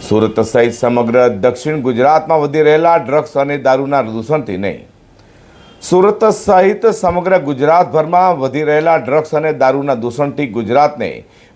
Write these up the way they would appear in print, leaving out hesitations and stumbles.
સુરત સહિત સમગ્ર દક્ષિણ ગુજરાતમાં વધી રહેલા ડ્રગ્સ અને દારૂના પ્રદૂષણથી નહીં. સુરત સહિત સમગ્ર ગુજરાતભરમાં વધી રહેલા ડ્રગ્સ અને દારૂના દૂષણથી ગુજરાતને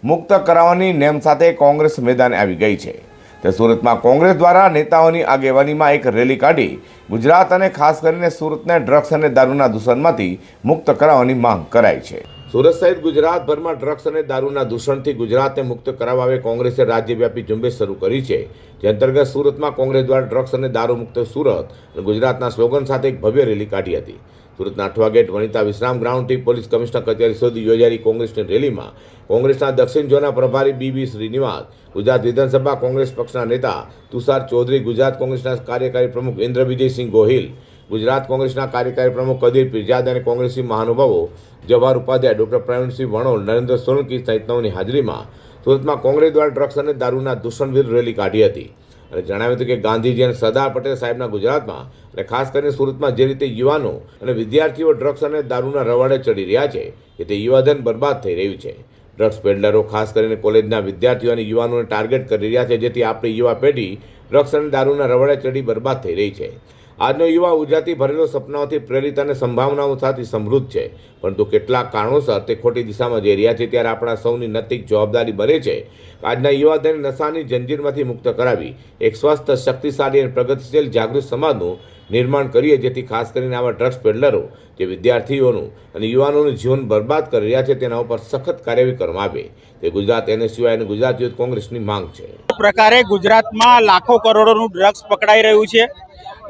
મુક્ત કરાવવાની નેમ સાથે કોંગ્રેસ મેદાને આવી ગઈ છે. તે સુરતમાં કોંગ્રેસ દ્વારા નેતાઓની આગેવાનીમાં એક રેલી કાઢી ગુજરાત અને ખાસ કરીને સુરતને ડ્રગ્સ અને દારૂના દૂષણમાંથી મુક્ત કરાવવાની માંગ કરાઈ છે. સુરત સહિત ગુજરાતભરમાં ડ્રગ્સ અને દારૂના દૂષણથી ગુજરાતને મુક્ત કરાવવા કોંગ્રેસે રાજ્યવ્યાપી ઝુંબેશ શરૂ કરી છે. જે અંતર્ગત સુરતમાં કોંગ્રેસ દ્વારા ડ્રગ્સ અને દારૂ મુક્ત સુરત અને ગુજરાતના સ્લોગન સાથે એક ભવ્ય રેલી કાઢી હતી. સુરતના અઠવા ગેટ વનિતા વિશ્રામ ગ્રાઉન્ડથી પોલીસ કમિશનર કચેરી સુધી યોજાયેલી કોંગ્રેસની રેલીમાં કોંગ્રેસના દક્ષિણ ઝોનના પ્રભારી બી શ્રીનિવાસ, ગુજરાત વિધાનસભા કોંગ્રેસ પક્ષના નેતા તુષાર ચૌધરી, ગુજરાત કોંગ્રેસના કાર્યકારી પ્રમુખ ઇન્દ્ર વિજયસિંહ ગોહિલ, ગુજરાત કોંગ્રેસના કાર્યકારી પ્રમુખ કદીર પીરજાદ અને કોંગ્રેસી મહાનુભાવો જવાહર ઉપાધ્યાય, ડોક્ટર પ્રવીણસિંહ વણોલ, નરેન્દ્ર સોલંકી સહિતનાઓની હાજરીમાં સુરતમાં કોંગ્રેસ દ્વારા ડ્રગ્સ અને દારૂના દૂષણ વિરુદ્ધ રેલી કાઢી હતી અને જણાવ્યું હતું કે ગાંધીજી અને સરદાર પટેલ સાહેબના ગુજરાતમાં અને ખાસ કરીને સુરતમાં જે રીતે યુવાનો અને વિદ્યાર્થીઓ ડ્રગ્સ અને દારૂના રવાડે ચડી રહ્યા છે કે તે યુવાધન બરબાદ થઈ રહ્યું છે. ડ્રગ્સ પેડલરો ખાસ કરીને કોલેજના વિદ્યાર્થીઓ અને યુવાનોને ટાર્ગેટ કરી રહ્યા છે, જેથી આપણી યુવા પેઢી ડ્રગ્સ અને દારૂના રવાડે ચડી બરબાદ થઈ રહી છે. આજનો યુવા ઉર્જાથી ભરેલો સપનાઓથી પ્રેરિત અને સંભાવનાઓ સાથે સમૃદ્ધ છે, પરંતુ કેટલાક કારણોસર તે ખોટી દિશામાં જઈ રહ્યા છે. ત્યારે આપણા સૌની નૈતિક જવાબદારી બને છે કે આજના યુવાધનને નશાની જંજીરમાંથી મુક્ત કરાવી એક સ્વસ્થ, શક્તિશાળી અને પ્રગતિશીલ જાગૃત સમાજનું નિર્માણ કરીએ, જેથી ખાસ કરીને આવા ડ્રગ્સ પેડલરો જે વિદ્યાર્થીઓનું અને યુવાનોનું જીવન બરબાદ કરી રહ્યા છે તેના ઉપર સખત કાર્યવાહી કરવામાં આવે. તે ગુજરાત એનએસયુઆઈ અને ગુજરાત યુથ કોંગ્રેસની માંગ છે. પ્રકારે ગુજરાતમાં લાખો કરોડોનું ડ્રગ્સ પકડાઈ રહ્યું છે.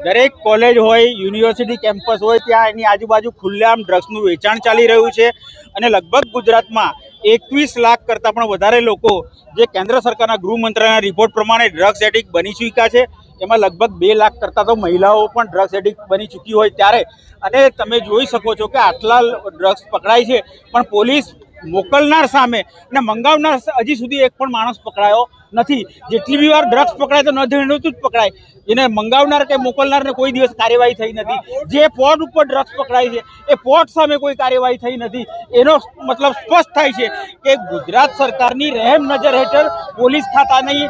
દરેક કોલેજ હોય, યુનિવર્સિટી કેમ્પસ હોય, ત્યાં એની આજુબાજુ ખુલ્લેઆમ ડ્રગ્સનું વેચાણ ચાલી રહ્યું છે અને લગભગ ગુજરાતમાં 21 લાખ કરતાં પણ વધારે લોકો જે કેન્દ્ર સરકારના ગૃહ મંત્રાલયના રિપોર્ટ પ્રમાણે ડ્રગ્સ એડિક્ટ બની ચૂક્યા છે, એમાં લગભગ 2 લાખ કરતાં તો મહિલાઓ પણ ડ્રગ્સ એડિક્ટ બની ચૂકી હોય ત્યારે અને તમે જોઈ શકો છો કે આટલા ડ્રગ્સ પકડાય છે પણ પોલીસ મોકલનાર સામે અને મંગાવનાર હજી સુધી એક પણ માણસ પકડાયો નથી. જેટલી બી વાર ડ્રગ્સ પકડાય તો નધીણું જ પકડાય, એને મંગાવનાર કે મોકલનારને કોઈ દિવસ કાર્યવાહી થઈ નથી. જે પોર્ટ ઉપર ડ્રગ્સ પકડાય છે એ પોર્ટ સામે કોઈ કાર્યવાહી થઈ નથી. એનો મતલબ સ્પષ્ટ થાય છે કે ગુજરાત સરકારની રહેમ નજર હેઠળ પોલીસ ખાતાની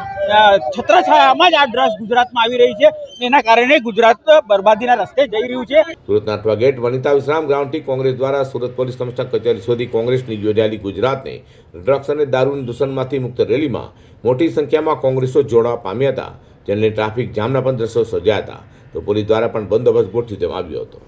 છત્રછાયામાં જ આ ડ્રગ્સ ગુજરાતમાં આવી રહી છે. એના કારણે ગુજરાત બરબાદીના રસ્તે જઈ રહ્યું છે. સુરતના અઠવા ગેટ વનિતા વિશ્રામ ગ્રાઉન્ડથી કોંગ્રેસ દ્વારા સુરત પોલીસ કમિશનર કચેરી સુધી કોંગ્રેસની યોજાયેલી ગુજરાતને ડ્રગ્સ અને દારૂના દૂષણમાંથી મુક્ત રેલીમાં મોટી સંખ્યામાં કોંગ્રેસો જોડાવા પામ્યા હતા, જેને ટ્રાફિક જામના પણ દ્રશ્યો સર્જાયા હતા. તો પોલીસ દ્વારા પણ બંદોબસ્ત ગોઠવી દેવામાં આવ્યો હતો.